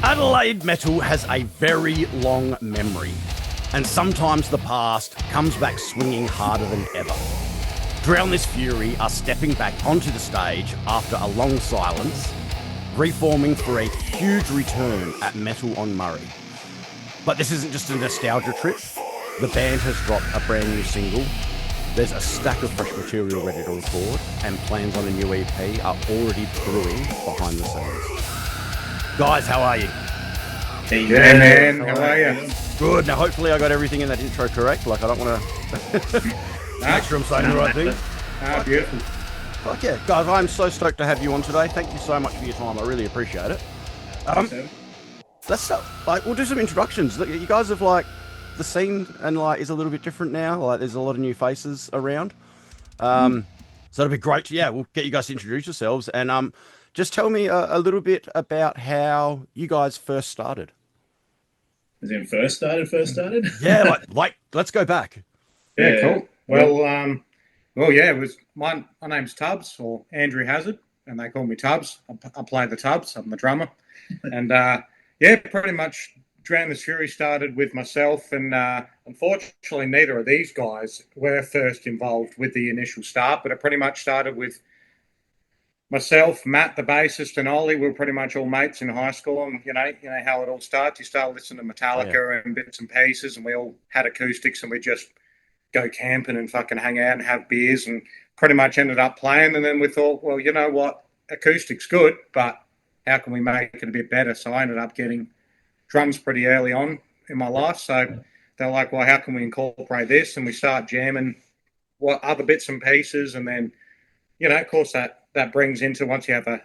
Adelaide metal has a very long memory, and sometimes the past comes back swinging harder than ever. Drown This Fury are stepping back onto the stage after a long silence, reforming for a huge return at Metal on Murray. But this isn't just a nostalgia trip. The band has dropped a brand new single. There's a stack of fresh material ready to record, and plans on a new EP are already brewing behind the scenes. Guys, how are you? Hey, yeah, man. How are you? Good. Now, hopefully I got everything in that intro correct. Like, I don't want to make sure I'm saying the right thing. Beautiful. Fuck yeah. Guys, I'm so stoked to have you on today. Thank you so much for your time. I really appreciate it. Let's start. Like, we'll do some introductions. Look, you guys have, like, the scene and, like, is a little bit different now. Like, there's a lot of new faces around. So it'll be great. Yeah, we'll get you guys to introduce yourselves. And, just tell me a little bit about how you guys first started. As in first started? Yeah, like let's go back. Yeah, cool. Well, yeah, it was my name's Tubbs, or Andrew Hazard, and they call me Tubbs. I play the tubs. I'm the drummer. And, yeah, pretty much Drown This Fury started with myself, and unfortunately neither of these guys were first involved with the initial start, but it pretty much started with myself, Matt, the bassist, and Ollie. We were pretty much all mates in high school, and you know how it all starts. You start listening to Metallica and bits and pieces, and we all had acoustics, and we just go camping and fucking hang out and have beers, and pretty much ended up playing. And then we thought, well, you know what, acoustic's good, but how can we make it a bit better? So I ended up getting drums pretty early on in my life. So they're like, well, how can we incorporate this? And we start jamming what other bits and pieces, and then, you know, of course that brings into, once you have a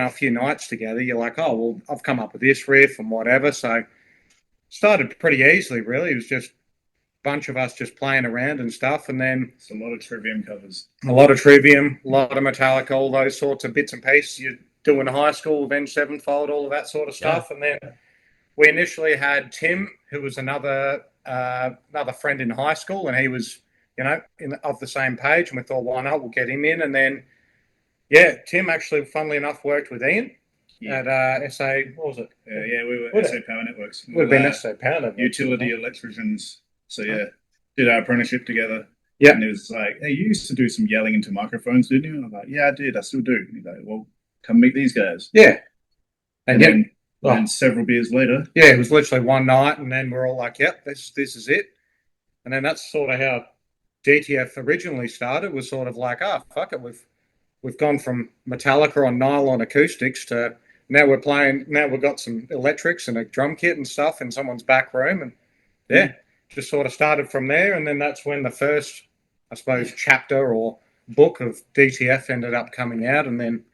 few nights together, you're like, oh, well, I've come up with this riff and whatever. So started pretty easily, really. It was just a bunch of us just playing around and stuff. And then It's a lot of Trivium covers. a lot of Trivium, a lot of Metallica, all those sorts of bits and pieces you do in high school, Avenged Sevenfold, all of that sort of stuff. And then we initially had Tim, who was another friend in high school, and he was, you know, of the same page. And we thought, why not? We'll get him in. And then, yeah, Tim actually, funnily enough, worked with Ian at SA. What was it? We were SA Power Networks. We've been SA Power Networks. Utility electricians. So, yeah, did our apprenticeship together. Yeah. And it was like, hey, you used to do some yelling into microphones, didn't you? And I'm like, yeah, I did. I still do. And he's like, well, come meet these guys. Yeah. And then several beers later. Yeah, it was literally one night, and then we're all like, yep, this is it. And then that's sort of how DTF originally started, was sort of like, fuck it, we've gone from Metallica on nylon acoustics to now we've got some electrics and a drum kit and stuff in someone's back room, and just sort of started from there. And then that's when the first, I suppose, chapter or book of DTF ended up coming out. And then,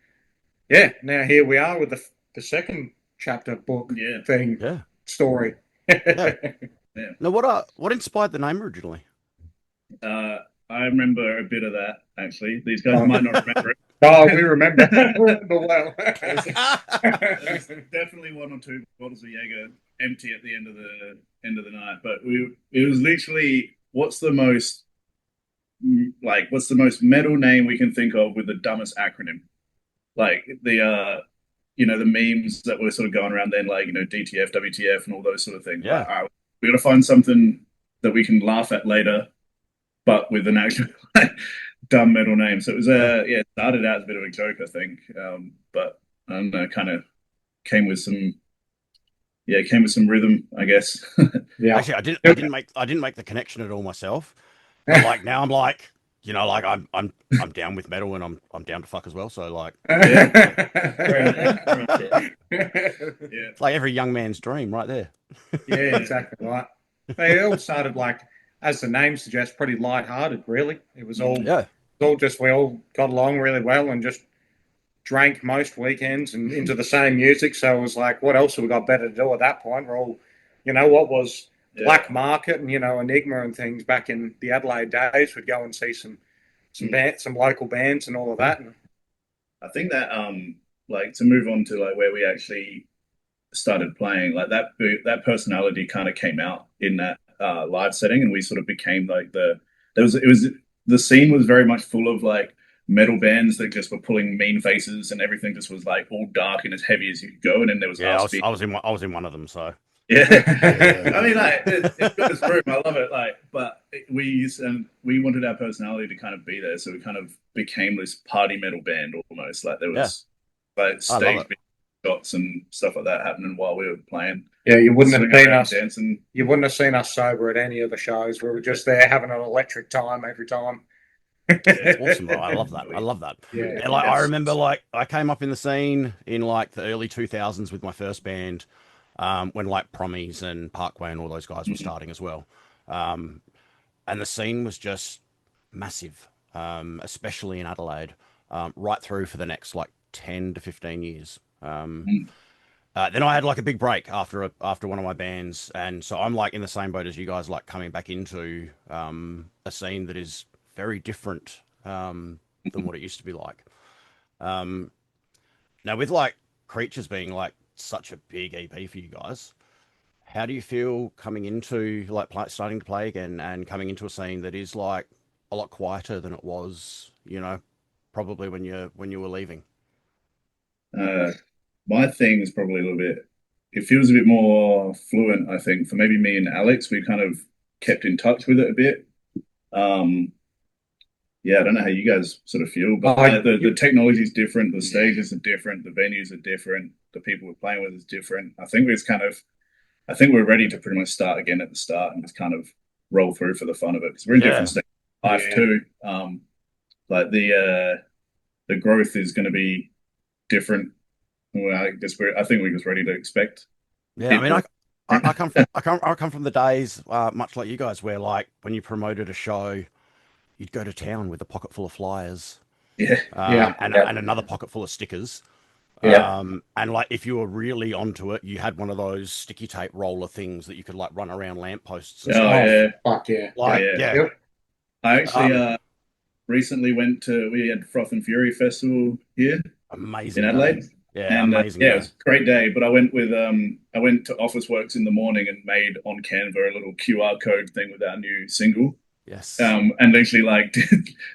now here we are with the second chapter book story. Now, what inspired the name originally? I remember a bit of that, actually. These guys might not remember it. Oh, we remember well. It was definitely one or two bottles of Jaeger empty at the end of the night. But it was literally, what's the most metal name we can think of with the dumbest acronym? Like the memes that were sort of going around then, like, you know, DTF, WTF, and all those sort of things. Yeah. Like, all right, we got to find something that we can laugh at later, but with an actual dumb metal name. So it was it started out as a bit of a joke, I think, but I don't know, kind of came with some rhythm, I guess. Yeah, actually, I didn't make the connection at all myself. But, like, now I'm like, you know, like I'm down with metal, and I'm down to fuck as well. So, like, it's like every young man's dream, right there. Yeah, exactly right. They all started, like, as the name suggests, pretty light-hearted, really. It was all just, we all got along really well and just drank most weekends and into the same music. So it was like, what else have we got better to do at that point? We're all, you know, what was Black Market and, you know, Enigma and things back in the Adelaide days. We'd go and see some local bands and all of that. And I think that, like, to move on to, like, where we actually started playing, like, that personality kind of came out in that live setting, and we sort of became like the scene was very much full of, like, metal bands that just were pulling mean faces and everything just was like all dark and as heavy as you could go. And then there was I was in one of them. So yeah, I mean, like it's got its room. I love it. Like, but we wanted our personality to kind of be there, so we kind of became this party metal band almost. Like there was like stage shots and stuff like that happening while we were playing. Yeah, you wouldn't have seen us dancing. You wouldn't have seen us sober at any of the shows. We were just there having an electric time every time. It's awesome, though. I love that. I love that. Yeah, like I remember, like I came up in the scene in like the early 2000s with my first band, when like Promies and Parkway and all those guys were starting as well, and the scene was just massive, especially in Adelaide, right through for the next like 10 to 15 years. Then I had like a big break after one of my bands, and so I'm like in the same boat as you guys, like coming back into a scene that is very different than what it used to be like. Now with like Creatures being like such a big EP for you guys, how do you feel coming into like starting to play again and coming into a scene that is like a lot quieter than it was, probably when you were leaving? My thing is probably a little bit. It feels a bit more fluent, I think. For maybe me and Alex, we kind of kept in touch with it a bit. Yeah, I don't know how you guys sort of feel, but the technology is different, the stages are different, the venues are different, the people we're playing with is different. I think we're ready to pretty much start again at the start and just kind of roll through for the fun of it because we're in different stages of life too. Like the growth is going to be different. Well, I think we're just ready to expect. Yeah, I mean, I come from the days, much like you guys, where like when you promoted a show, you'd go to town with a pocket full of flyers, and another pocket full of stickers. And like if you were really onto it, you had one of those sticky tape roller things that you could like run around lampposts. Fuck yeah! Yep. I actually recently we had Froth and Fury Festival here, amazing in Adelaide. Amazing. It was a great day. But I went to Officeworks in the morning and made on Canva a little QR code thing with our new single. Yes. And literally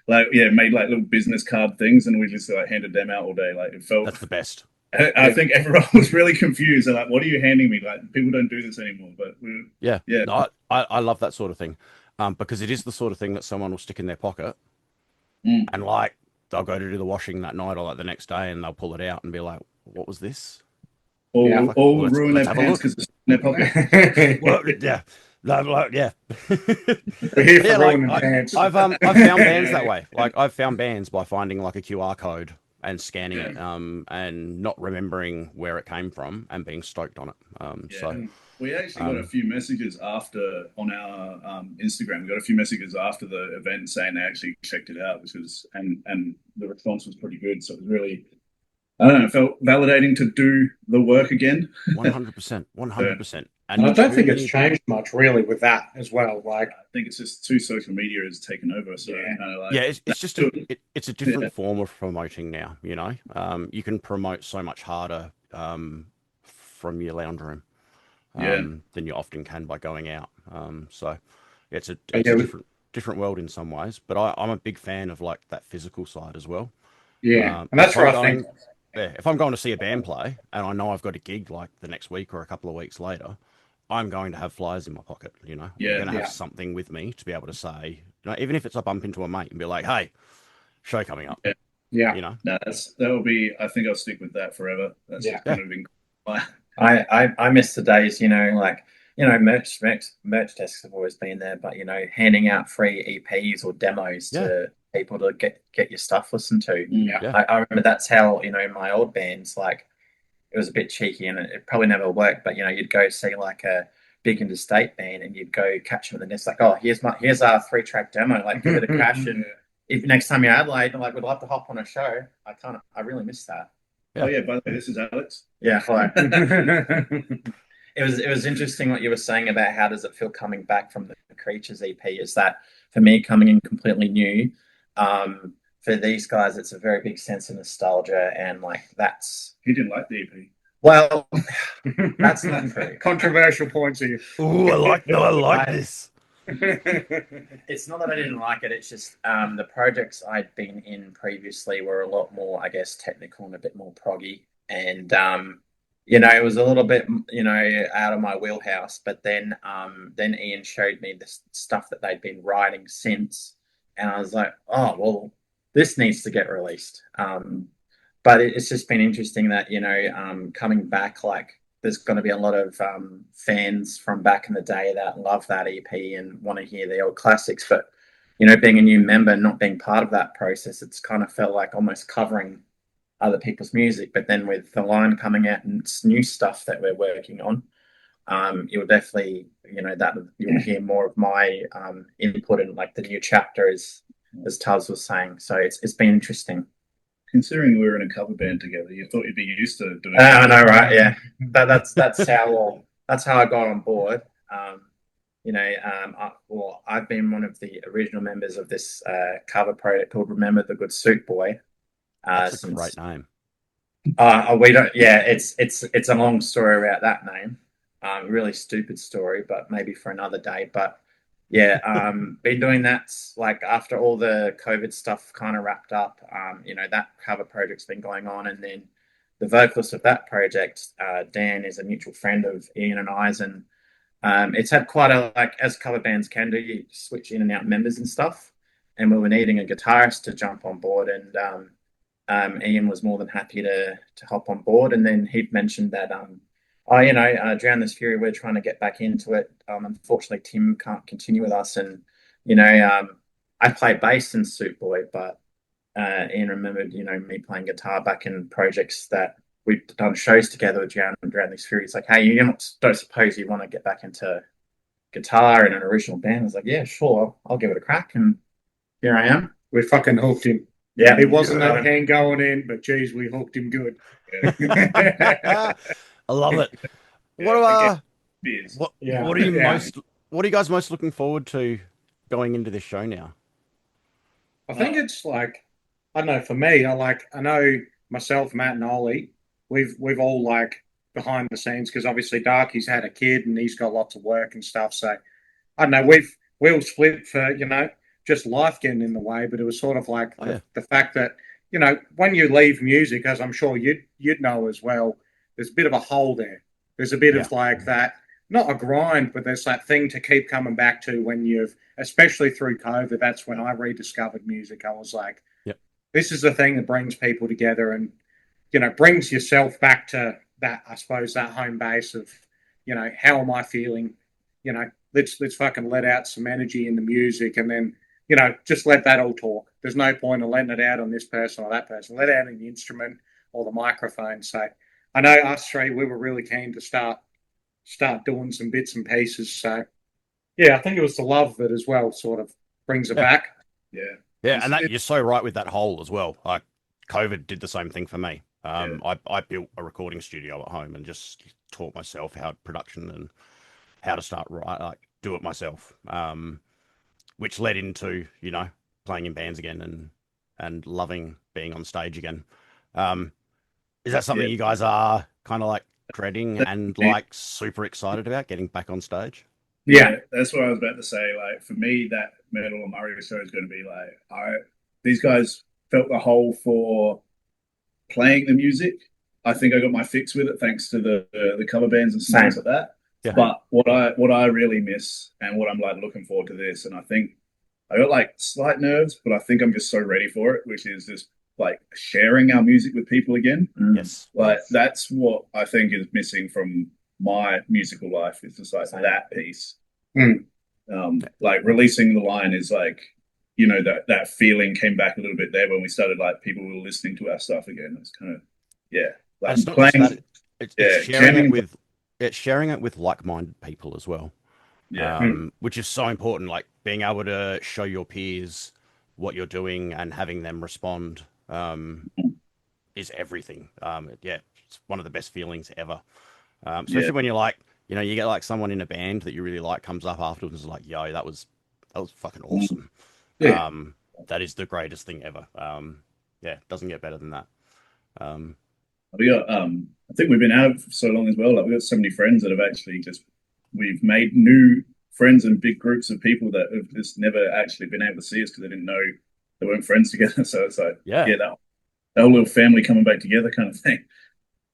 made like little business card things, and we just like handed them out all day. Like it felt that's the best. I think everyone was really confused. They're like, "What are you handing me?" Like people don't do this anymore. But No, I love that sort of thing, because it is the sort of thing that someone will stick in their pocket, and like they'll go to do the washing that night or like the next day, and they'll pull it out and be like, "What was this?" Or ruin their pants because it's in their pocket. Well, yeah. No, like, yeah. We're here for ruining pants. I've found bands that way. Like I've found bands by finding like a QR code and scanning it, and not remembering where it came from and being stoked on it. So we actually got a few messages after on our Instagram. We got a few messages after the event saying they actually checked it out, which was and the response was pretty good. So it was really, I don't know, it felt validating to do the work again. 100%, 100%. And I don't think it's changed much really with that as well. Like I think it's just too social media has taken over. So it's just it's a different form of promoting now. You can promote so much harder from your lounge room than you often can by going out. So it's a different world in some ways. But I'm a big fan of like that physical side as well. Yeah, and that's where I think. Yeah, if I'm going to see a band play and I know I've got a gig like the next week or a couple of weeks later, I'm going to have flyers in my pocket, I'm going to have something with me to be able to say, even if it's I bump into a mate and be like, hey, show coming up. Yeah. No, that will be, I think I'll stick with that forever. That's kind of been I miss the days, merch desks have always been there, but handing out free EPs or demos to people to get your stuff listened to. I remember that's how in my old bands, like it was a bit cheeky and it probably never worked, but you'd go see like a big interstate band and you'd go catch them in the nest, like, oh, here's our 3-track demo, like give it a cash, and if next time you're Adelaide, like we'd love to hop on a show. I really miss that. By the way, this is Alex. Yeah, hi. It was interesting what you were saying about how does it feel coming back from the Creatures EP. Is that for me coming in completely new? For these guys, it's a very big sense of nostalgia, and like that's. He didn't like the EP. Well, that's not true. Controversial points here. Oh, I like this. It's not that I didn't like it. It's just the projects I'd been in previously were a lot more, I guess, technical and a bit more proggy. And it was a little bit, out of my wheelhouse. But then Ian showed me the stuff that they'd been writing since, and I was like, oh well, this needs to get released. But it's just been interesting that coming back, like there's going to be a lot of fans from back in the day that love that EP and want to hear the old classics. But being a new member, not being part of that process, it's kind of felt like almost covering other people's music. But then with the line coming out and it's new stuff that we're working on, you'll definitely, that you'll hear more of my input in like the new chapter, as Tuz was saying. So it's been interesting. Considering we were in a cover band together, you thought you'd be used to doing. I know, right? Yeah, that's how I got on board. I've been one of the original members of this cover project called "Remember the Good Suit Boy." That's a great name. We don't. Yeah, it's a long story about that name. Really stupid story, but maybe for another day. But yeah, been doing that like after all the COVID stuff kind of wrapped up. That cover project's been going on, and then the vocalist of that project, Dan, is a mutual friend of Ian and I's, and it's had quite a, like, as cover bands can do, you switch in and out members and stuff. And we were needing a guitarist to jump on board, and Ian was more than happy to hop on board. And then he'd mentioned that Drown This Fury, we're trying to get back into it. Unfortunately, Tim can't continue with us. And, I play bass in Suit Boy, but Ian remembered, me playing guitar back in projects that we've done shows together with Drown This Fury. It's like, hey, don't suppose you want to get back into guitar in an original band? I was like, yeah, sure, I'll give it a crack. And here I am. We fucking hooked him. Yeah, it wasn't that hand going in, but geez, we hooked him good. I love it. What are you guys most looking forward to going into this show now? I think it's like, I don't know, for me, I know myself, Matt and Ollie, we've all like behind the scenes, because obviously Darky's had a kid and he's got lots of work and stuff. So I don't know, we'll split for, just life getting in the way, but it was sort of like the fact that, when you leave music, as I'm sure you'd know as well, there's a bit of a hole there. There's a bit of like that, not a grind, but there's that thing to keep coming back to when especially through COVID, that's when I rediscovered music. I was like, this is the thing that brings people together and, brings yourself back to that, I suppose, that home base of, how am I feeling? Let's fucking let out some energy in the music, and then, just let that all talk. There's no point in letting it out on this person or that person. Let it out in the instrument or the microphone. So I know us three, we were really keen to start doing some bits and pieces. So yeah, I think it was the love of it as well, sort of brings it back. Yeah, and that you're so right with that hole as well. Like COVID did the same thing for me. I built a recording studio at home and just taught myself how production and how to start do it myself. Which led into, playing in bands again and loving being on stage again. Is that something you guys are kind of like dreading and like super excited about, getting back on stage? Yeah, that's what I was about to say. Like, for me, that Metal and Mario show is going to be like, these guys felt the hole for playing the music. I think I got my fix with it thanks to the cover bands and things like that. Yeah. But what I really miss, and what I'm like looking forward to this, and I think I got like slight nerves, but I think I'm just so ready for it, which is just like sharing our music with people again. Yes. Like that's what I think is missing from my musical life. It's just like that piece. Like releasing the line is like, that feeling came back a little bit there when we started, like people were listening to our stuff again. It's kind of, like it's playing. Not it's sharing it with like-minded people as well. Which is so important, like being able to show your peers what you're doing and having them respond is everything. It's one of the best feelings ever, especially when you're like, you get like someone in a band that you really like comes up afterwards and is like, yo, that was fucking awesome. That is the greatest thing ever. Doesn't get better than that. We got I think we've been out for so long as well, like we've got so many friends that have actually we've made new friends and big groups of people that have just never actually been able to see us because they didn't know they weren't friends together. So it's like, Yeah. that whole little family coming back together kind of thing.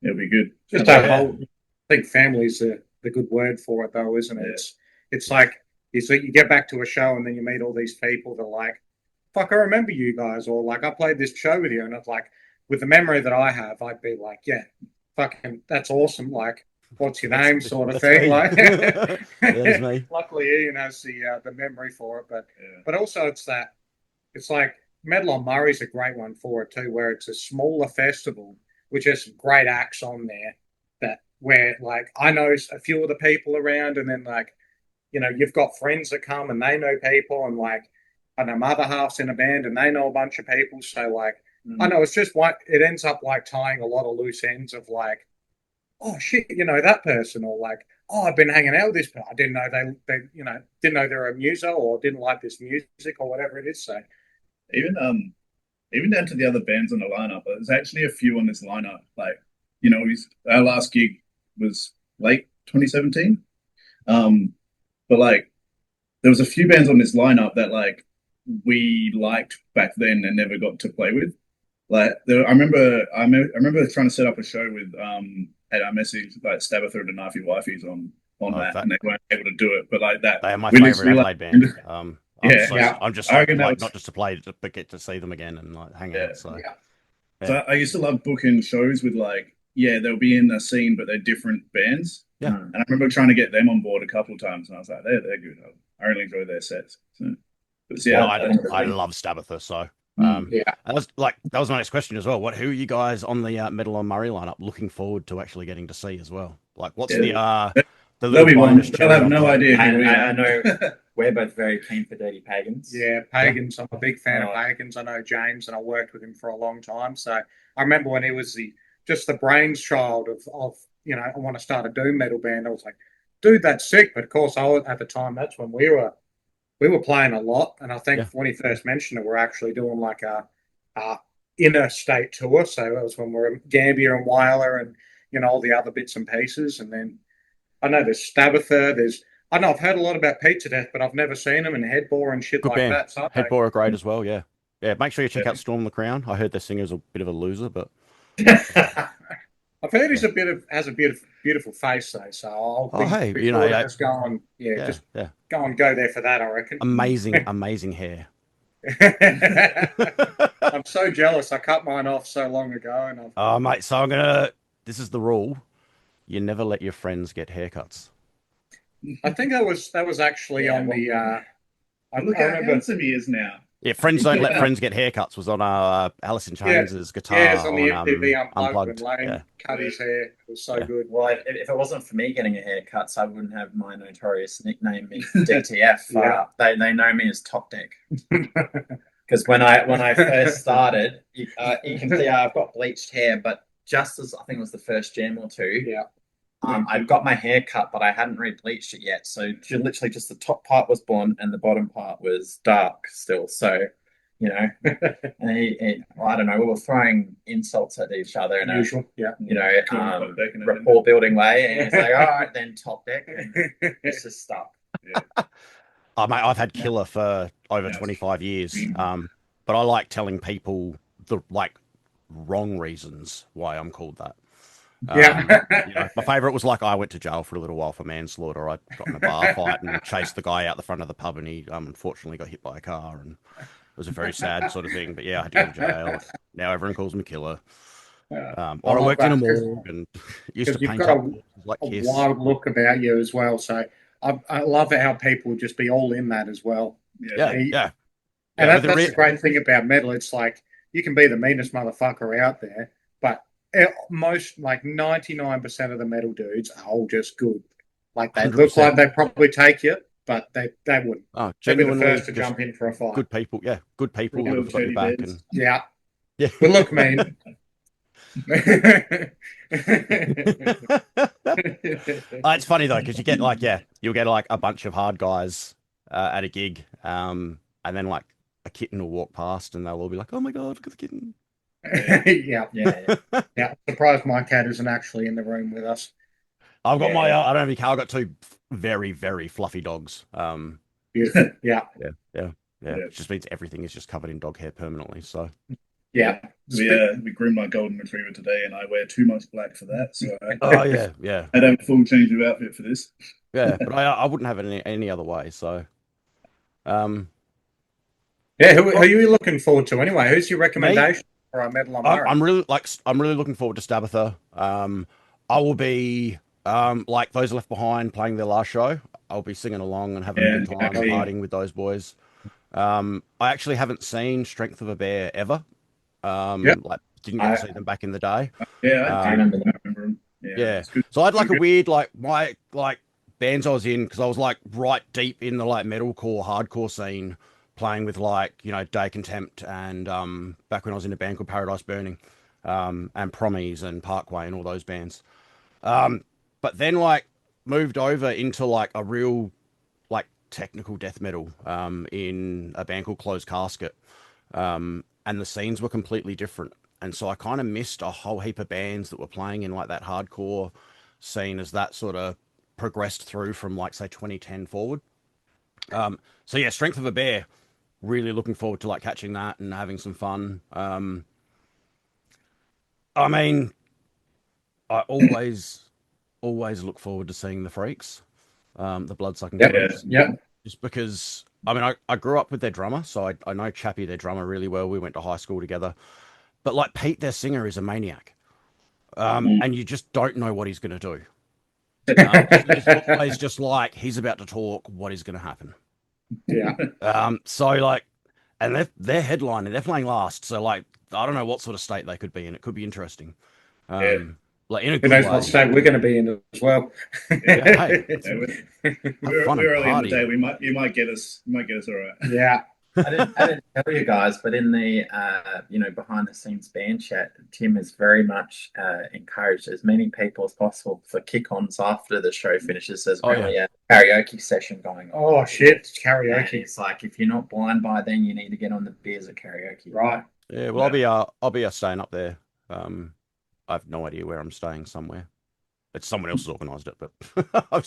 It'll be good. Just that whole, I think family's the good word for it, though, isn't it? It's like you get back to a show and then you meet all these people that are like, fuck, I remember you guys, or like, I played this show with you, and it's like, with the memory that I have, I'd be like, yeah, fucking, that's awesome. Like, what's your name, sort of thing. Like, that is me. Luckily, Ian has the memory for it, but also it's like Metal on Murray's a great one for it too, where it's a smaller festival with just great acts on there where like I know a few of the people around, and then like, you know, you've got friends that come and they know people, and like I know my other half's in a band and they know a bunch of people. So like I know it's just like it ends up like tying a lot of loose ends of like, oh shit, you know that person, or like, oh, I've been hanging out with this person. I didn't know they you know, didn't know they're a muso or didn't like this music or whatever it is. So even down to the other bands on the lineup, there's actually a few on this lineup. Like, you know, our last gig was late 2017. But like there was a few bands on this lineup that like we liked back then and never got to play with. Like I remember trying to set up a show with at our message like Stabbatha and the Knifey Wifeys on that, and they weren't able to do it. But like that, they are my favorite Adelaide band. I'm just like, not just to play, but get to see them again and like hang out. So I used to love booking shows with like, they'll be in the scene, but they're different bands. Yeah. And I remember trying to get them on board a couple of times, and I was like, they're good. I really enjoy their sets. So, but I love Stabbatha. So that was my next question as well. Who are you guys on the Metal on Murray lineup looking forward to actually getting to see as well? Like, what's the they'll be one. They'll have no idea who we are. I know we're both very keen for Dirty Pagans. Yeah, Pagans. I'm a big fan of Pagans. I know James, and I worked with him for a long time. So I remember when he was just the brainchild of you know, I want to start a doom metal band. I was like, dude, that's sick. But of course, at the time, that's when we were playing a lot. And I think when he first mentioned it, we're actually doing like a interstate tour. So that was when we were Gambier and Weiler and, you know, all the other bits and pieces. And then I know there's Stabbatha. I know I've heard a lot about Pizza Death, but I've never seen them, and Headbore and shit band. That. So Headbore are great as well. Yeah. Make sure you check out Storm the Crown. I heard their singer's a bit of a loser, but I've heard he's has a beautiful face though, so I'll you know, just go on, go there for that. I reckon. Amazing hair. I'm so jealous. I cut mine off so long ago, and mate. So this is the rule: you never let your friends get haircuts. I think that was actually on the. Look how handsome he is now. Yeah, friends don't let friends get haircuts was on Alice in Chains' guitar. Yeah, it's on the MTV Unplugged when Lane cut his hair. It was so good. Well, if it wasn't for me getting a haircut, I wouldn't have my notorious nickname DTF. They know me as Top Deck. Because when I first started, you can see I've got bleached hair, but just as I think it was the first jam or two, I got my hair cut, but I hadn't re-bleached it yet. So literally just the top part was blonde and the bottom part was dark still. So, you know, and I don't know, we were throwing insults at each other in rapport building way. And it's like, all right, then Top Deck. And it's just stuck. Mate, I've had Killer for over 25 years. But I like telling people the wrong reasons why I'm called that. You know, my favourite was like I went to jail for a little while for manslaughter. I got in a bar fight and chased the guy out the front of the pub, and he unfortunately got hit by a car, and it was a very sad sort of thing. But yeah, I had to go to jail. Now everyone calls me Killer. Or I worked in a morgue and used to paint up like Kiss. A wild look about you as well. So I love how people just be all in that as well. Yeah. And that's the great thing about metal. It's like you can be the meanest motherfucker out there, but most, like 99% of the metal dudes are all just good. Like they 100%. Look like they probably take you, but they wouldn't. Oh, genuinely the first to jump in for a fight. Good people, good people that have got your back. And... Yeah. But look, man. It's funny though, because you get you'll get like a bunch of hard guys at a gig, and then like a kitten will walk past and they'll all be like, "Oh my god, look at the kitten." Yeah. Surprised my cat isn't actually in the room with us. I've got my I don't have any car. I've got two very, very fluffy dogs. Beautiful. Yeah. Yeah. It just means everything is just covered in dog hair permanently. So yeah. We groomed my golden retriever today, and I wear too much black for that. So oh yeah. I don't full change of outfit for this. Yeah, but I wouldn't have it any other way. So, yeah. Who are you looking forward to anyway? Who's your recommendation for our Metal on Murray? I'm really looking forward to Stabatha. I will be like those left behind playing their last show. I'll be singing along and having a good time partying with those boys. I actually haven't seen Strength of a Bear ever. Like didn't get to see them back in the day. I remember them. Yeah. So I had like a weird my bands I was in, because I was like right deep in the like metalcore hardcore scene, playing with like, you know, Day Contempt and back when I was in a band called Paradise Burning, and Promise and Parkway and all those bands. But then like moved over into like a real like technical death metal in a band called Closed Casket. And the scenes were completely different. And so I kind of missed a whole heap of bands that were playing in like that hardcore scene as that sort of progressed through from like say 2010 forward. So yeah, Strength of a Bear, really looking forward to like catching that and having some fun. I mean, I always look forward to seeing the Freaks, the Bloodsucking Freaks. Just because, I mean, I grew up with their drummer, so I know Chappie, their drummer, really well. We went to high school together. But like Pete, their singer, is a maniac. And you just don't know what he's going to do. It's always just like, he's about to talk, what is going to happen? Yeah. So like, and they're headlining, they're playing last. So like, I don't know what sort of state they could be in. It could be interesting. Like in a Who good knows way. what state we're going to be in as well? Hey, we're early in the day. You might get us all right. Yeah. I didn't tell you guys, but in the behind the scenes band chat, Tim has very much encouraged as many people as possible for kick-ons after the show finishes. There's apparently a karaoke session going on. Oh shit, karaoke! And it's like, if you're not blind by then, you need to get on the beers at karaoke. Right. Yeah. Well, I'll be staying up there. I have no idea where I'm staying. Somewhere. It's someone else has organised it, but I'm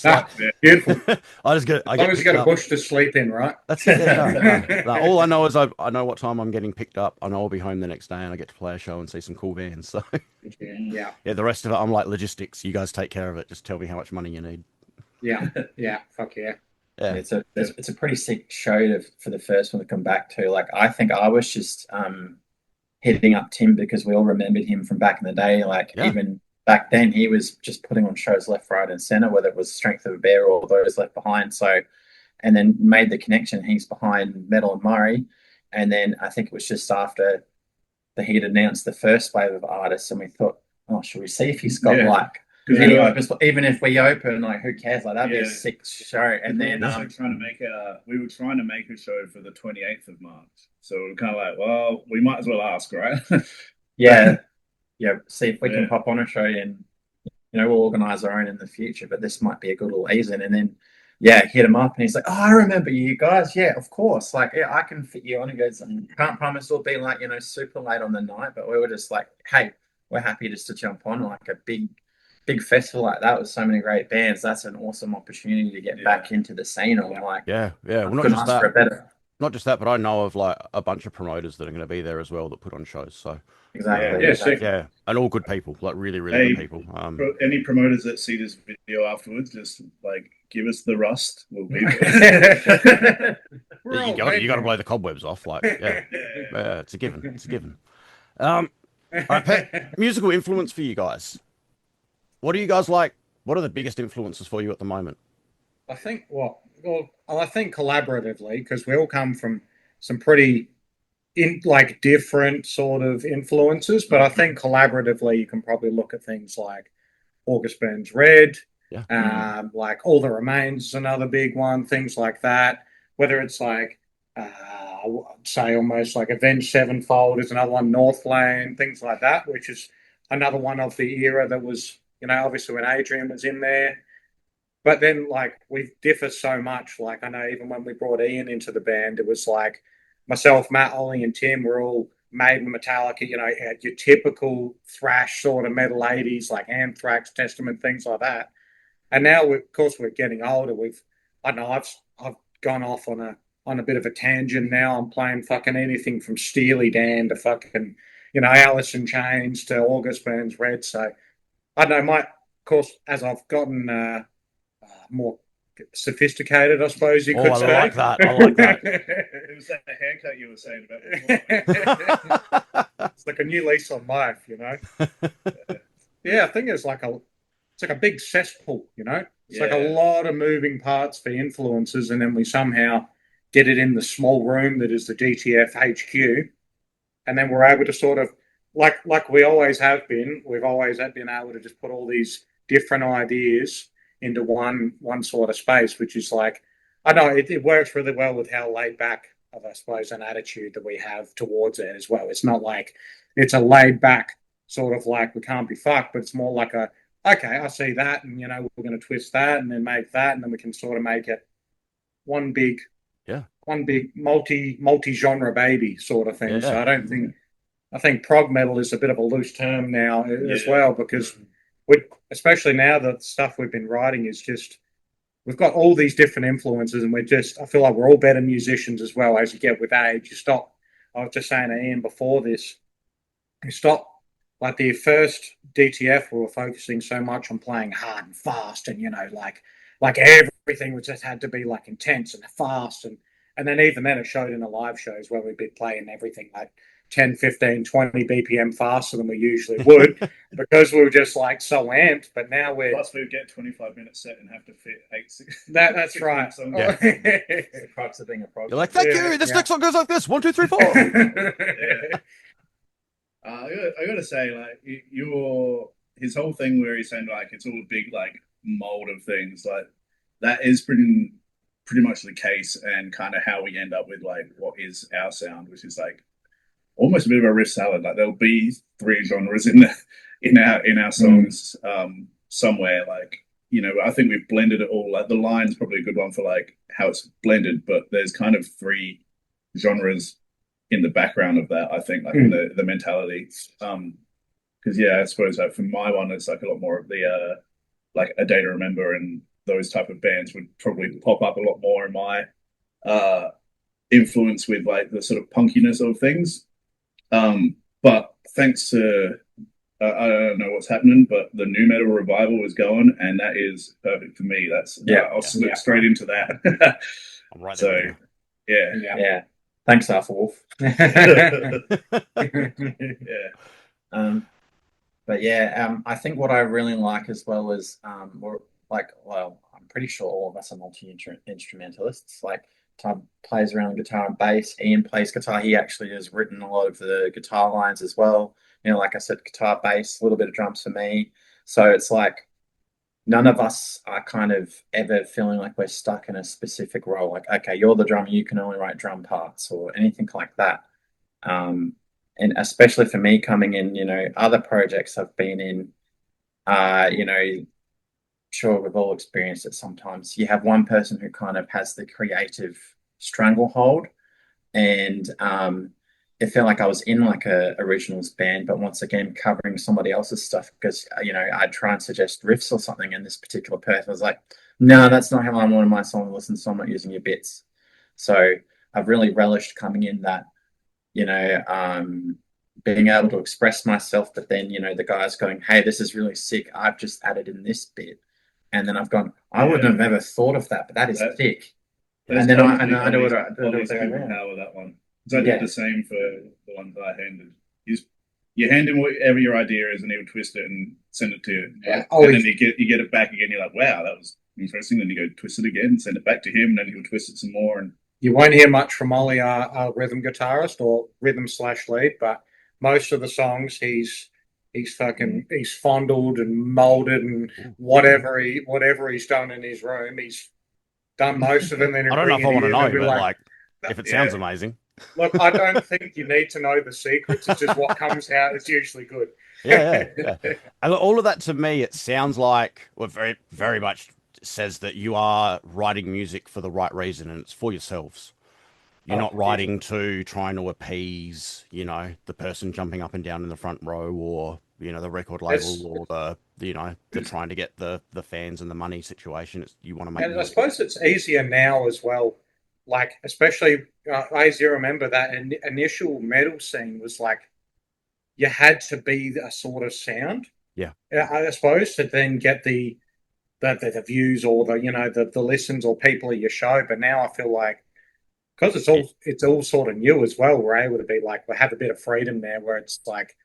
beautiful. I just get. As long as you got a bush to sleep in, right? That's it. Yeah, no. All I know is I know what time I'm getting picked up. I know I'll be home the next day, and I get to play a show and see some cool bands. So yeah. The rest of it, I'm like logistics. You guys take care of it. Just tell me how much money you need. Yeah. Fuck yeah. Yeah. It's a pretty sick show for the first one to come back to. Like, I think I was just hitting up Tim because we all remembered him from back in the day. Like, even back then, he was just putting on shows left, right, and center, whether it was Strength of a Bear or those left behind. So, and then made the connection. He's behind Metal and Murray. And then I think it was just after he'd announced the first wave of artists, and we thought, oh, should we see if he's got even if we open, like, who cares? Like, that'd be a sick show. And then we were trying to make a show for the 28th of March. So we were kind of like, well, we might as well ask, right? Yeah. See if we can pop on a show, and we'll organise our own in the future. But this might be a good little ease-in. And then hit him up, and he's like, oh, I remember you guys. Yeah, of course. Like, I can fit you on. He goes, can't promise it'll be like, super late on the night, but we were just like, hey, we're happy just to jump on like a big festival like that with so many great bands. That's an awesome opportunity to get back into the scene. I'm like, well, not just that, but I know of like a bunch of promoters that are going to be there as well that put on shows. So exactly, and all good people, like really good people. Any promoters that see this video afterwards, just like give us the rust. We'll be there. You got to blow the cobwebs off. Like, it's a given. It's a given. All right, Pat, musical influence for you guys. What do you guys like? What are the biggest influences for you at the moment? I think I think collaboratively, because we all come from some pretty different sort of influences, but I think collaboratively you can probably look at things like August Burns Red, like All the Remains is another big one, things like that. Whether it's like say almost like Avenged Sevenfold is another one, Northlane, things like that, which is another one of the era that was, obviously when Adrian was in there. But then, like, we differ so much. Like, I know even when we brought Ian into the band, it was like myself, Matt, Ollie, and Tim were all Maiden, Metallica, your typical thrash sort of metal 80s, like Anthrax, Testament, things like that. And now, of course, we're getting older. I don't know, I've gone off on a bit of a tangent now. I'm playing fucking anything from Steely Dan to fucking, Alice in Chains to August Burns Red. So I don't know. Of course, as I've gotten more sophisticated, I suppose you could say. I like that. I like that. It was that haircut you were saying about before. It's like a new lease on life, Yeah, I think it's like a big cesspool, It's like a lot of moving parts for influences, and then we somehow get it in the small room that is the DTF HQ, and then we're able to sort of, like we always have been, we've always been able to just put all these different ideas into one sort of space, which is like, I know it works really well with how laid back of, I suppose, an attitude that we have towards it as well. It's not like it's a laid back sort of like we can't be fucked, but it's more like okay, I see that, and we're going to twist that and then make that, and then we can sort of make it one big multi-genre baby sort of thing. Yeah. So I think prog metal is a bit of a loose term now as well, because especially now that the stuff we've been writing is just, we've got all these different influences, and I feel like we're all better musicians as well as you get with age. I was just saying to Ian before this, you stop, like the first DTF, we were focusing so much on playing hard and fast, and like everything just had to be like intense and fast, and then even then it showed in the live shows where we'd be playing everything like 10, 15, 20 BPM faster than we usually would because we were just like so amped. But now plus we would get 25-minute set and have to fit 8. That's right. Yeah. The crux of being a prog. You're like, thank you. This next song goes like this: 1, 2, 3, 4. I gotta say, like, his whole thing where he's saying like it's all a big like mold of things, like that is pretty much the case, and kind of how we end up with like what is our sound, which is like almost a bit of a riff salad. Like there'll be 3 genres in our songs somewhere. Like, I think we've blended it all. Like the line's probably a good one for like how it's blended, but there's kind of 3 genres in the background of that, I think, like in the mentality. Because I suppose like for my one, it's like a lot more of the like A Day to Remember and those type of bands would probably pop up a lot more in my influence with like the sort of punkiness of things. But thanks to I don't know what's happening, but the new metal revival is going, and that is perfect for me. I'll slip straight into that. I'm right there. So yeah. Thanks, Alpha Wolf. But I think what I really like as well is we're like, well, I'm pretty sure all of us are multi-instrumentalists. Like Tom plays around guitar and bass. Ian plays guitar. He actually has written a lot of the guitar lines as well. Like I said, guitar, bass, a little bit of drums for me. So it's like none of us are kind of ever feeling like we're stuck in a specific role. Like, okay, you're the drummer, you can only write drum parts or anything like that. And especially for me coming in, other projects I've been in, sure, we've all experienced it sometimes. You have one person who kind of has the creative stranglehold, and it felt like I was in like a originals band, but once again covering somebody else's stuff because I'd try and suggest riffs or something, and this particular person was like, no, that's not how I wanted my song to listen, so I'm not using your bits. So I've really relished coming in that being able to express myself, but then the guy's going, hey, this is really sick, I've just added in this bit, and then I've gone, I wouldn't have ever thought of that, but that is thick. And then I do it. Power that one. So I did the same for the ones I handed. You hand him whatever your idea is, and he would twist it and send it to you. Yeah. And then you get it back again. You're like, wow, that was interesting. Then you go twist it again, send it back to him, and then he'll twist it some more. And you won't hear much from Ollie, our rhythm guitarist or rhythm/lead, but most of the songs he's fondled and molded, and whatever he's done in his room, he's done most of them. I don't know if I want to know, but like if it sounds amazing. Look, I don't think you need to know the secrets. It's just what comes out. It's usually good. Yeah. And all of that to me, it sounds like, well, very, very much says that you are writing music for the right reason, and it's for yourselves. You're not writing to trying to appease, the person jumping up and down in the front row, or the record label or the trying to get the fans and the money situation. You want to make. And I suppose it's easier now as well. Like, especially, I easily remember that initial metal scene was like, you had to be a sort of sound. Yeah. I suppose to then get the views or the listens or people at your show. But now I feel like because it's all sort of new as well, we're able to be like, we have a bit of freedom there where it's like,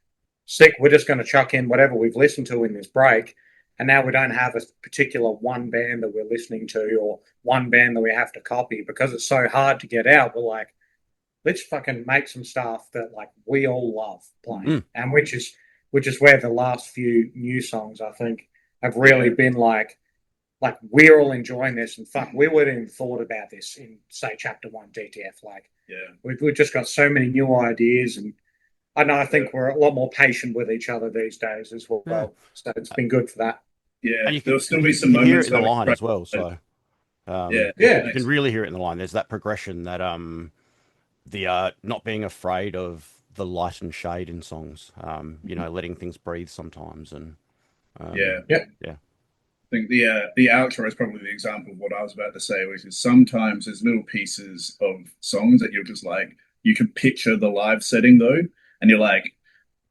sick, we're just going to chuck in whatever we've listened to in this break. And now we don't have a particular one band that we're listening to or one band that we have to copy because it's so hard to get out. We're like, let's fucking make some stuff that like we all love playing. And which is where the last few new songs I think have really been like we're all enjoying this and fuck, we wouldn't even thought about this in say chapter 1 DTF. Like we've just got so many new ideas, and I think we're a lot more patient with each other these days as well. Yeah. So it's been good for that. Yeah, and there'll still be some moments hear it in the line as well. So you can really hear it in the line. There's that progression that the not being afraid of the light and shade in songs. Letting things breathe sometimes, and I think the outro is probably the example of what I was about to say, which is sometimes there's little pieces of songs that you're just like, you can picture the live setting though, and you're like,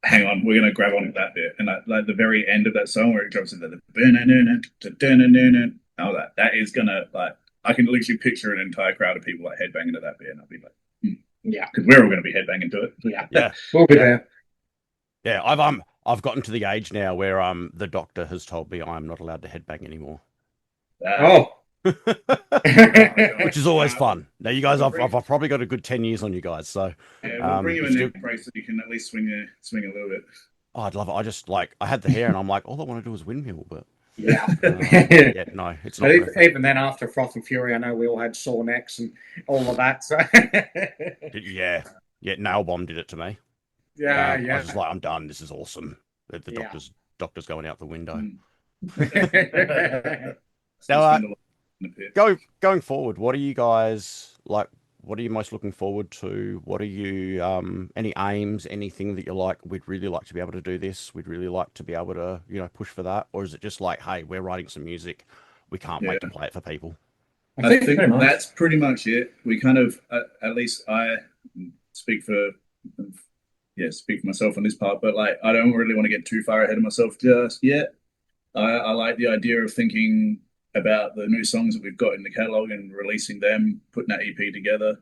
hang on, we're gonna grab onto that bit, and like the very end of that song where it drops into the that is gonna, like, I can literally picture an entire crowd of people like headbanging to that bit, and I'll be like, because we're all going to be headbanging to it. Yeah, we'll be there. Yeah, I've gotten to the age now where the doctor has told me I'm not allowed to headbang anymore. Which is always fun. Now you guys, I've probably got a good 10 years on you guys, so we'll bring you in neck brace so you can at least swing a little bit. Oh, I'd love it. I just I had the hair, and I'm like, all I want to do is windmill, but no, it's not. Even then, after Froth and Fury, I know we all had sore necks and all of that. So Nailbomb did it to me. I was just like, I'm done. This is awesome. The doctor's going out the window. Now, going forward, what are you guys like? What are you most looking forward to? What are you, any aims, anything that you're like, we'd really like to be able to do this. We'd really like to be able to, push for that. Or is it just like, hey, we're writing some music. We can't wait to play it for people. I think that's pretty much it. We kind of, at least I speak for myself on this part, but like, I don't really want to get too far ahead of myself just yet. I like the idea of thinking about the new songs that we've got in the catalog and releasing them, putting that EP together,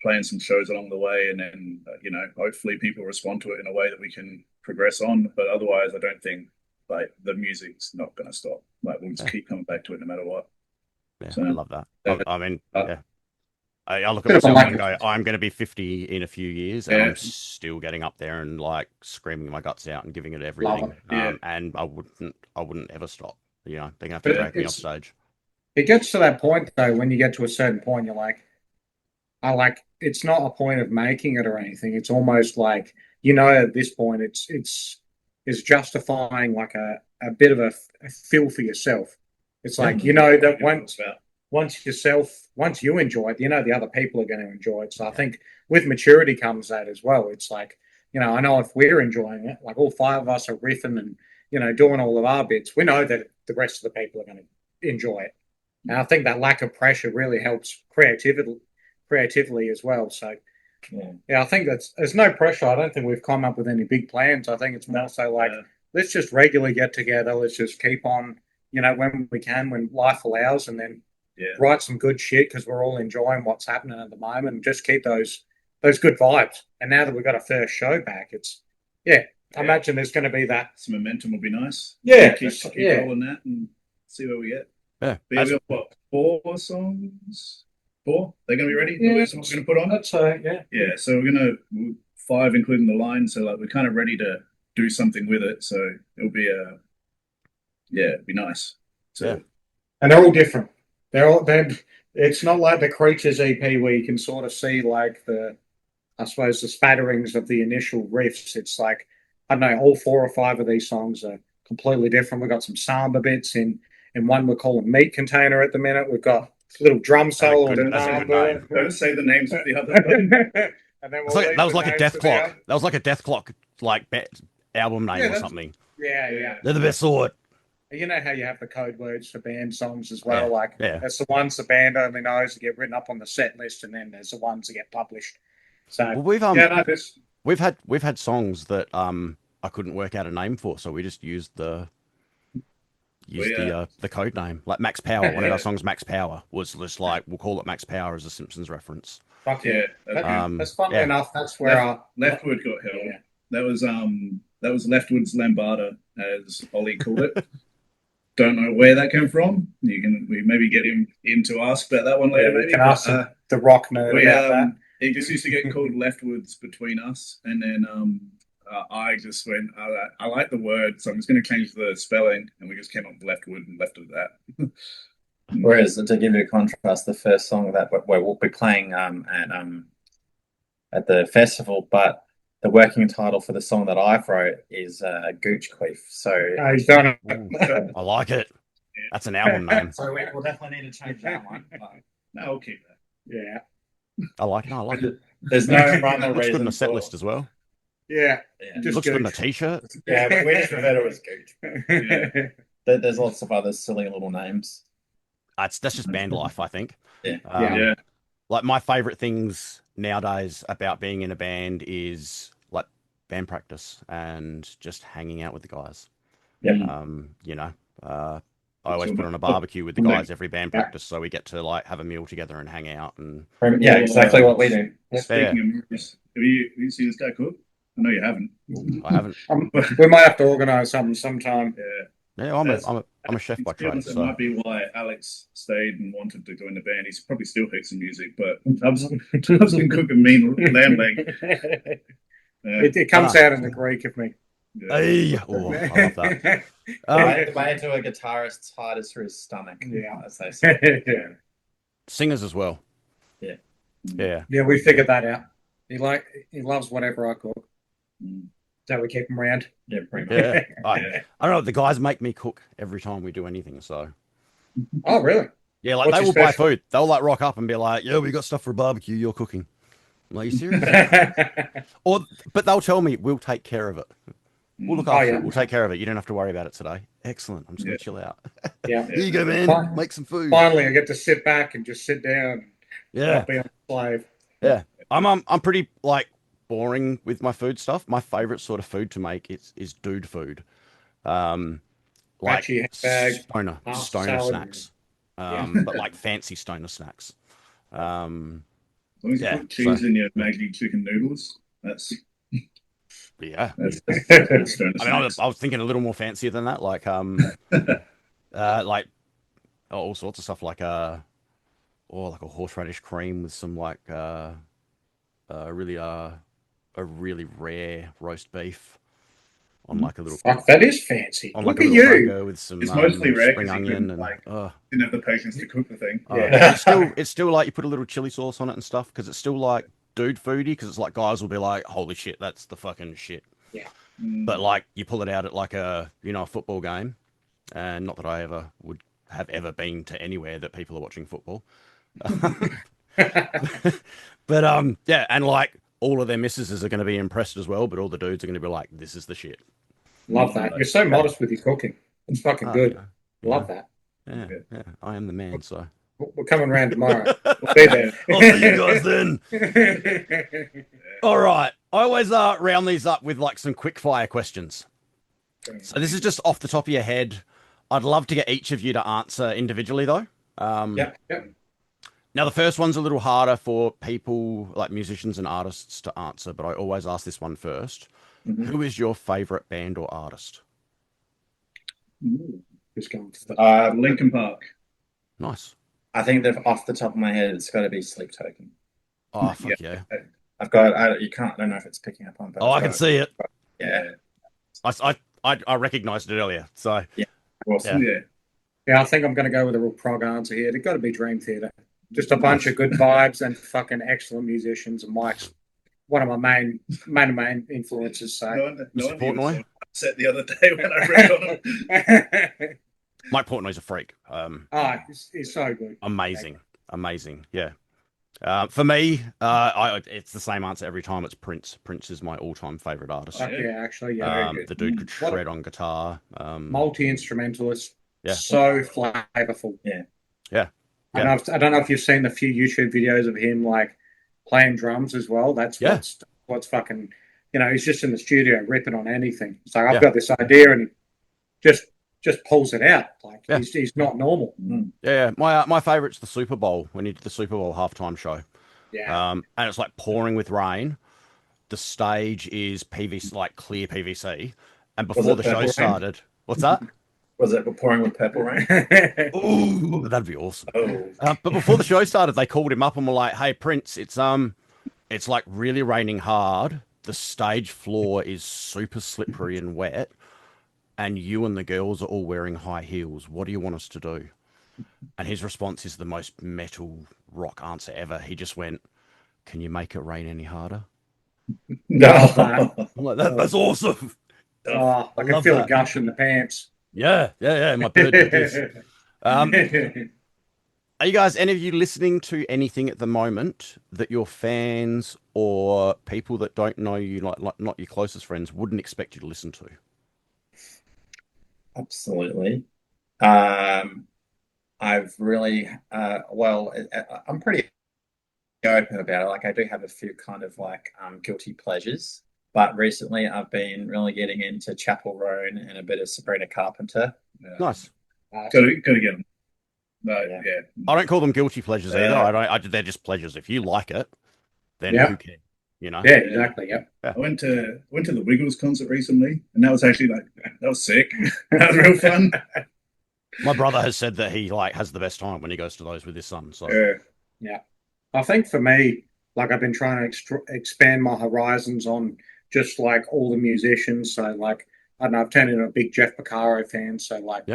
playing some shows along the way, and then hopefully people respond to it in a way that we can progress on. But otherwise, I don't think like the music's not going to stop. Like we'll just keep coming back to it no matter what. Yeah, so, I love that. I mean, I look at myself and go, I'm going to be 50 in a few years, and I'm still getting up there and like screaming my guts out and giving it everything. And I wouldn't ever stop. They're going to have to drag me off stage. It gets to that point, though, when you get to a certain point, you're like, it's not a point of making it or anything. It's almost like, at this point, it's justifying like a bit of a feel for yourself. It's like, that once you enjoy it, the other people are going to enjoy it. So I think with maturity comes that as well. It's like, I know if we're enjoying it, like all 5 of us are riffing and, doing all of our bits, we know that the rest of the people are going to enjoy it. And I think that lack of pressure really helps creatively as well. So, I think there's no pressure. I don't think we've come up with any big plans. I think it's more so like, let's just regularly get together. Let's just keep on, when we can, when life allows, and then write some good shit because we're all enjoying what's happening at the moment, and just keep those good vibes. And now that we've got a first show back, I imagine there's going to be that. Some momentum will be nice. Yeah. Keep rolling that and see where we get. Yeah. We've got, what, 4 songs? 4? They're going to be ready? Yeah. That's what we're going to put on? That's Yeah, so we're going to, 5 including the line, so like we're kind of ready to do something with it. So it'll be it'd be nice. So. And they're all different. It's not like the Creatures EP where you can sort of see like the spatterings of the initial riffs. It's like, I don't know, all 4 or 5 of these songs are completely different. We've got some samba bits in one we're calling Meat Container at the minute. We've got a little drum solo and samba. Don't say the names of the other. And then that was like a death clock. That was like a death clock, like album name or something. Yeah. They're the best sort. You know how you have the code words for band songs as well? There's the ones the band only knows that get written up on the set list, and then there's the ones that get published. So we've had songs that I couldn't work out a name for, so we just used the code name. Like Max Power, one of our songs, Max Power, was just like, we'll call it Max Power as a Simpsons reference. Fuck yeah. That's funny enough. That's where Leftwood got held. Yeah. That was Leftwood's Lambada, as Ollie called it. Don't know where that came from. We maybe get him in to ask about that one later. Maybe. Can ask the rock nerd about that. He just used to get called Leftwoods between us, and then I just went, I like the word, so I'm just going to change the spelling, and we just came up with Leftwood and left it at that. Whereas, to give you a contrast, the first song that we'll be playing at the festival, but the working title for the song that I've wrote is Gooch Queef. So he's done it. I like it. That's an album name. So we'll definitely need to change that one. No, I'll keep that. Yeah. I like it. There's no rhyme or reason. Looks good in a set list as well. Yeah. Just looks good in a t-shirt. Yeah, but we just refer to it as Gooch. Yeah. There's lots of other silly little names. That's just band life, I think. Yeah. Like, my favorite things nowadays about being in a band is like band practice and just hanging out with the guys. Yeah. I always put on a barbecue with the guys every band practice, so we get to like have a meal together and hang out. And exactly what we do. Speaking of meals, have you seen this guy cook? I know you haven't. I haven't. We might have to organise something sometime. Yeah, I'm a chef by trade. That might be why Alex stayed and wanted to join the band. He's probably still fixing music, but Tubbs can cook a mean lamb leg. It comes out in the Greek of me. Yeah. Hey, I love that. Way to a guitarist's Hiatus for his stomach. Yeah, as they say. Singers as well. Yeah, we figured that out. He loves whatever I cook. So we keep him around. Yeah, pretty much. I don't know. The guys make me cook every time we do anything. So. Oh, really? Yeah, like they will buy food. They'll like rock up and be like, "Yeah, we got stuff for a barbecue. You're cooking." I'm like, "You serious?" But they'll tell me, "We'll take care of it. We'll look after it. We'll take care of it. You don't have to worry about it today." Excellent. I'm just gonna chill out. Yeah. Here you go, man. Make some food. Finally, I get to sit back and just sit down. Yeah. Be a slave. Yeah. I'm pretty like boring with my food stuff. My favorite sort of food to make is dude food. Like stoner snacks. But like fancy stoner snacks. As long as you put cheese in your Maggi chicken noodles, that's yeah. That's I was thinking a little more fancier than that, like like all sorts of stuff, like like a horseradish cream with some like a really rare roast beef on like a little. Fuck, that is fancy. On Look like at a you. With some it's mostly rare spring onion and didn't have the patience to cook the thing. It's still like you put a little chili sauce on it and stuff because it's still like dude foody, because it's like guys will be like, holy shit, that's the fucking shit. Yeah. But like you pull it out at like a football game, and not that I ever would have ever been to anywhere that people are watching football. But yeah, and like all of their missuses are going to be impressed as well, but all the dudes are going to be like, this is the shit. Love that. You're so modest with your cooking. It's fucking good. Love that. Yeah, I am the man, so. We're coming around tomorrow. We'll be there. I'll see you guys then. All right. I always round these up with like some quick fire questions. So this is just off the top of your head. I'd love to get each of you to answer individually though. Yep. Now the first one's a little harder for people like musicians and artists to answer, but I always ask this one first. Mm-hmm. Who is your favorite band or artist? Who's going to Linkin Park. Nice. I think that off the top of my head, it's got to be Sleep Token. Oh, fuck yeah. I've got, I don't know if it's picking up on, but I can see it. Yeah. I recognized it earlier, so. Yeah. Awesome. Yeah, I think I'm going to go with a real prog answer here. They've got to be Dream Theater. Just a bunch of good vibes and fucking excellent musicians. And Mike's one of my main influences. So. Mr. Portnoy? Upset the other day when I read on him. Mike Portnoy's a freak. He's so good. Amazing. Yeah. For me, it's the same answer every time. It's Prince. Prince is my all-time favorite artist. Yeah, actually, yeah. The dude could shred on guitar. Multi-instrumentalist, Yeah. so flavorful. Yeah. Yeah. And I don't know if you've seen the few YouTube videos of him like playing drums as well. That's what's fucking, he's just in the studio ripping on anything. It's like I've got this idea, and he just pulls it out. Like he's not normal. Yeah. My favorite's the Super Bowl, when he did the Super Bowl halftime show. Yeah. And it's like pouring with rain. The stage is PVC, like clear PVC. And before the show started, what's that? Was it pouring with purple rain? Ooh, that'd be awesome. Oh. But before the show started, they called him up and were like, "Hey, Prince, it's like really raining hard. The stage floor is super slippery and wet, and you and the girls are all wearing high heels. What do you want us to do?" And his response is the most metal rock answer ever. He just went, "Can you make it rain any harder?" No. I'm like, that's awesome. I can feel a gush in the pants. Yeah. My bird did this. Are you guys, any of you listening to anything at the moment that your fans or people that don't know you, like not your closest friends, wouldn't expect you to listen to? Absolutely. I've really, I'm pretty open about it. Like I do have a few kind of like guilty pleasures, but recently I've been really getting into Chapel Roan and a bit of Sabrina Carpenter. Nice. Got to get them. No, yeah. I don't call them guilty pleasures either. They're just pleasures. If you like it, then who cares? Yeah, exactly. Yeah. I went to the Wiggles concert recently, and that was actually that was sick. That was real fun. My brother has said that he has the best time when he goes to those with his son. So yeah. I think for me, like I've been trying to expand my horizons on just like all the musicians. So like I don't know, I've turned into a big Jeff Porcaro fan. So like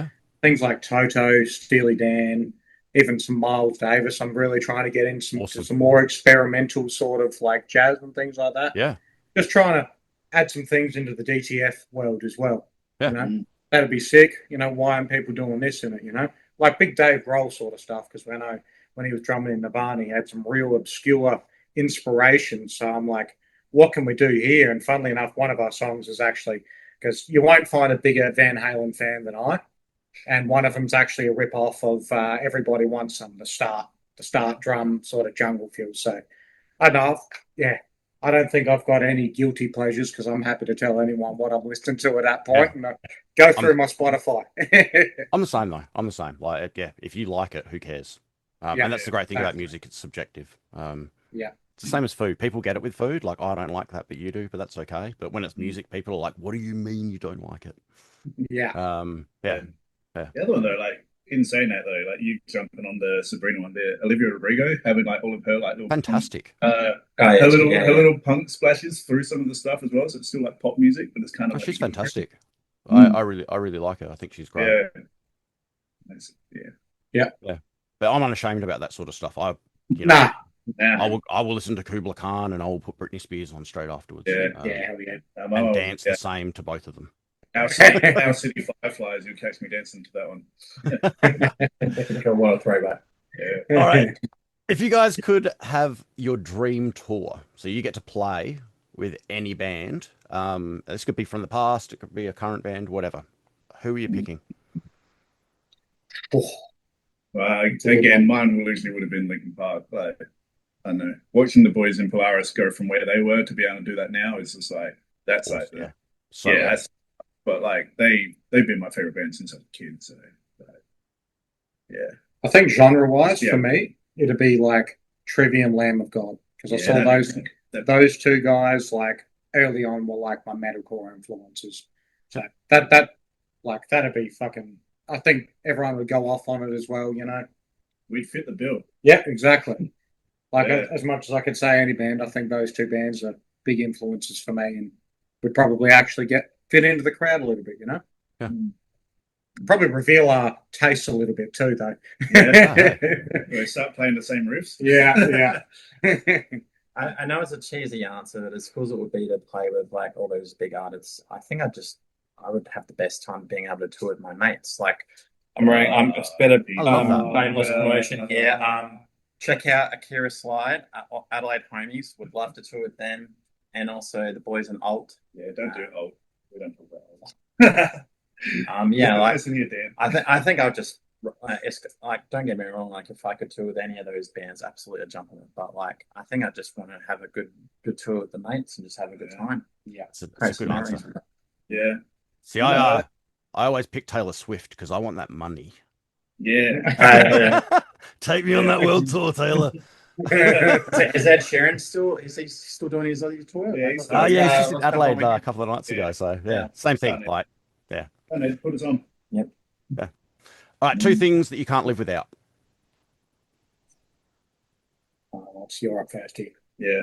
things like Toto, Steely Dan, even some Miles Davis. I'm really trying to get into some more experimental sort of like jazz and things like that. Yeah. Just trying to add some things into the DTF world as well. Yeah. That'd be sick. Why aren't people doing this in it? Like Big Dave Grohl sort of stuff. Because when he was drumming in Nirvana, he had some real obscure inspiration. So I'm like, what can we do here? And funnily enough, one of our songs is actually, because you won't find a bigger Van Halen fan than I. And one of them's actually a rip-off of Everybody Wants Some, the start drum sort of jungle feel. So I don't know. I don't think I've got any guilty pleasures because I'm happy to tell anyone what I'm listening to at that point and go through my Spotify. I'm the same though. I'm the same. Like, if you like it, who cares? And that's the great thing about music. It's subjective. It's the same as food. People get it with food. Like, I don't like that, but you do, but that's okay. But when it's music, people are like, what do you mean you don't like it? Yeah. The other one though, like in saying that though, like you jumping on the Sabrina one there, Olivia Rodrigo having like all of her like little fantastic. Her little punk splashes through some of the stuff as well. So it's still like pop music, but it's kind of she's fantastic. I really like her. I think she's great. Yeah. But I'm unashamed about that sort of stuff. I will listen to Kubla Khan and I will put Britney Spears on straight afterwards. And dance the same to both of them. Our City Fireflies, you'll catch me dancing to that one. What a throwback. Yeah. All right. If you guys could have your dream tour, so you get to play with any band, this could be from the past, it could be a current band, whatever. Who are you picking? Again, mine usually would have been Linkin Park, but I don't know. Watching the boys in Polaris go from where they were to be able to do that now is just like that's awesome, but like they've been my favorite band since I was a kid. So I think genre-wise for me, it'd be like Trivium, Lamb of God, because I saw those two guys like early on were like my metalcore influences. So that'd be fucking. I think everyone would go off on it as well. We'd fit the bill. Yeah, exactly. As much as I could say any band, I think those two bands are big influences for me and would probably actually fit into the crowd a little bit, Yeah. Probably reveal our tastes a little bit too, though. We start playing the same riffs. Yeah. I know it's a cheesy answer, but as cool as it would be to play with like all those big artists, I think I would have the best time being able to tour with my mates. Like it's better nameless promotion here. check out Akira Slide, Adelaide homies. Would love to tour with them, and also the boys in Alt. Yeah, don't do Alt. We don't talk about Alt. Yeah, like listen here, Dan. I think I'll just it's like, don't get me wrong, like if I could tour with any of those bands, absolutely jump on it. But like I think I just want to have a good tour with the mates and just have a good time. Yeah, it's a good answer. Yeah. See, I always pick Taylor Swift because I want that money. Yeah. Take me on that world tour, Taylor. Is Ed Sheeran still? Is he still doing his other tour? Yeah, he's just in Adelaide a couple of nights ago. So same thing. Like, put us on. Yep. Yeah. All right, 2 things that you can't live without. What's your up first here? Yeah.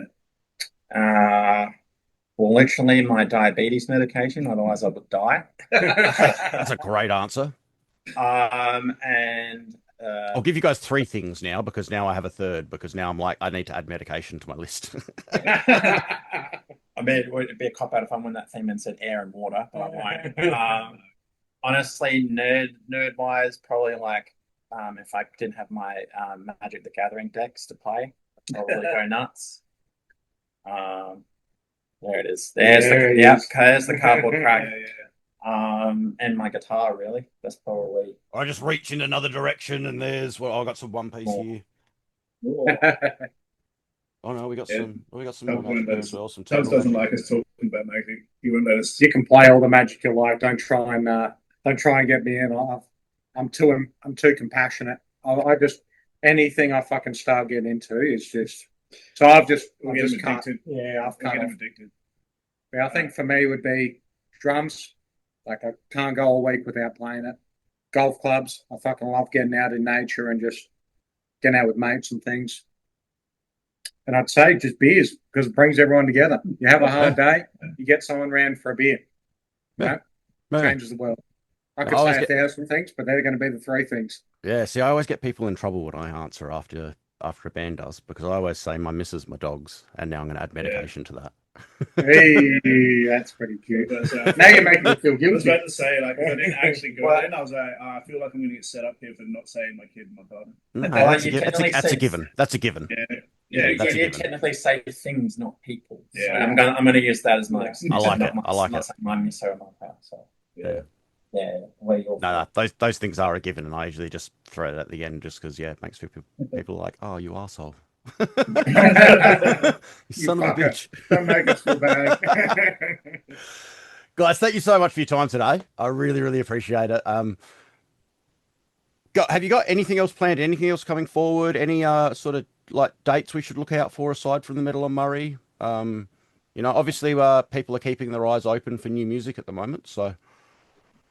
Well, literally my diabetes medication. Otherwise, I would die. That's a great answer. And I'll give you guys 3 things now because now I have a third because now I'm like I need to add medication to my list. I mean, it would be a cop out if I won that theme and said air and water, but I won't. Honestly, nerd wise, probably like if I didn't have my Magic the Gathering decks to play, I'd probably go nuts. There it is. There's the cardboard crack. And my guitar, really. That's probably. I just reach in another direction and there's I got some One Piece here. Oh no, we got some more Magic as well. Some Tubbs doesn't like us talking about Magic. He won't let us. You can play all the Magic you like. Don't try and get me in. I'm too compassionate. I just anything I fucking start getting into is just. So I've just can't. Yeah, I've kind of addicted. Yeah, I think for me would be drums. Like I can't go a week without playing it. Golf clubs. I fucking love getting out in nature and just getting out with mates and things. And I'd say just beers because it brings everyone together. You have a hard day, you get someone round for a beer. Changes the world. I could say 1,000 things, but they're going to be the 3 things. Yeah, see, I always get people in trouble when I answer after a band does because I always say my missus, my dogs, and now I'm going to add medication to that. Hey, that's pretty cute. Now you're making me feel guilty. I was about to say, like, I didn't actually go in. I was like, I feel like I'm going to get set up here for not saying my kid and my partner. No, that's a given. That's a given. Yeah, you technically say things, not people. Yeah, so I'm going to use that as my. I like it. I like it. My miss or my pal. So yeah. No, those things are a given, and I usually just throw it at the end just because it makes people like, oh, you arsehole. You son of a bitch. Don't make us feel bad. Guys, thank you so much for your time today. I really, really appreciate it. Have you got anything else planned? Anything else coming forward? Any sort of like dates we should look out for aside from the Metal on Murray? Obviously people are keeping their eyes open for new music at the moment. So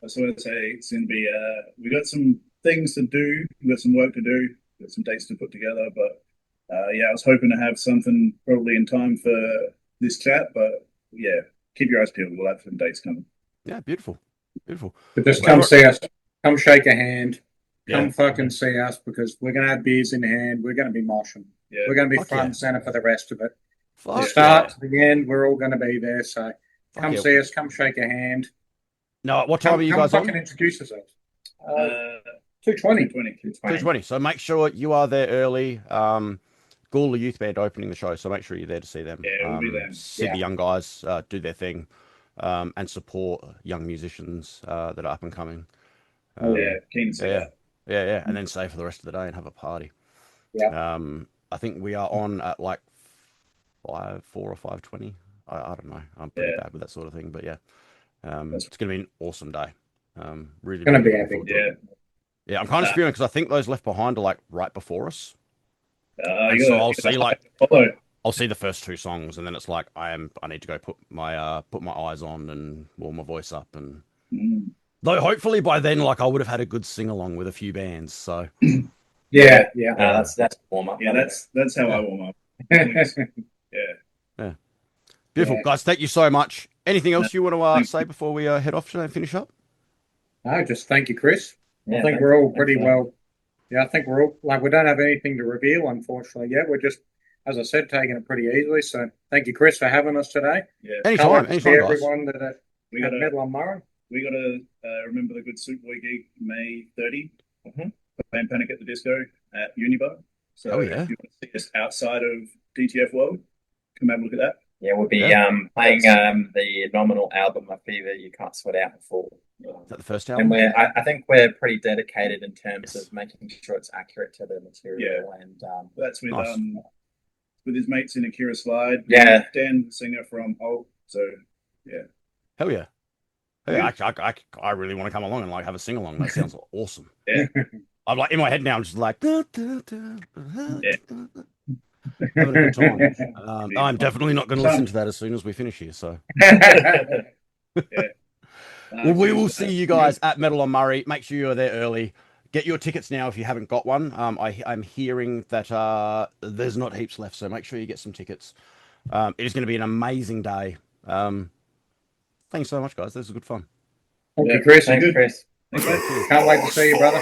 that's what I'd say. It's going to be. We got some things to do. We got some work to do. Got some dates to put together, but. I was hoping to have something probably in time for this chat, but keep your eyes peeled. We'll have some dates coming. Yeah, beautiful. But just come see us. Come shake a hand. Come fucking see us because we're going to have beers in hand. We're going to be moshing. Yeah. We're going to be front and center for the rest of it. From the start to the end, we're all going to be there. So come see us. Come shake a hand. No, what time are you guys on? Come fucking introduce yourselves. 2:20. 2:20. So make sure you are there early. Ghoul, the youth band, opening the show, so make sure you're there to see them. Yeah, we'll be there. See the young guys do their thing, and support young musicians that are up and coming. Keen to see that. Yeah, and then stay for the rest of the day and have a party. Yeah. I think we are on at like 4 or 5:20. I don't know. I'm pretty bad with that sort of thing, but it's going to be an awesome day. Really, going to be epic. Yeah, I'm kind of spewing because I think those left behind are like right before us. So I'll see I'll see the first 2 songs, and then it's like I need to go put my eyes on and warm my voice up, and though hopefully by then like I would have had a good sing along with a few bands. So that's warm up. Yeah, that's how I warm up. Yeah. Beautiful guys. Thank you so much. Anything else you want to say before we head off and finish up? No, just thank you, Chris. I think we're all pretty well. Yeah, I think we're all like we don't have anything to reveal, unfortunately, yet. We're just, as I said, taking it pretty easily. So thank you, Chris, for having us today. Yeah, anytime, everyone that we got Metal on Murray. We got to remember the Good Soup Boy gig, May 30. Playing Panic at the Disco at Unibar. So if you want to see us outside of DTF World, come have a look at that. Yeah, we'll be playing the nominal album of Fever You Can't Sweat Out before. Is that the first album? And I think we're pretty dedicated in terms of making sure it's accurate to the material. Yeah. And that's with his mates in Akira Slide. Yeah. Dan, the singer from Alt. So yeah. Hell yeah. Yeah. I really want to come along and like have a sing along. That sounds awesome. Yeah. I'm like in my head now, I'm just like having a good time. I'm definitely not going to listen to that as soon as we finish here. So well, we will see you guys at Metal on Murray. Make sure you're there early. Get your tickets now if you haven't got one. I'm hearing that there's not heaps left, so make sure you get some tickets. It is going to be an amazing day. Thanks so much, guys. This was good fun. Thank you, Chris. Thanks, Chris. Can't wait to see you, brother.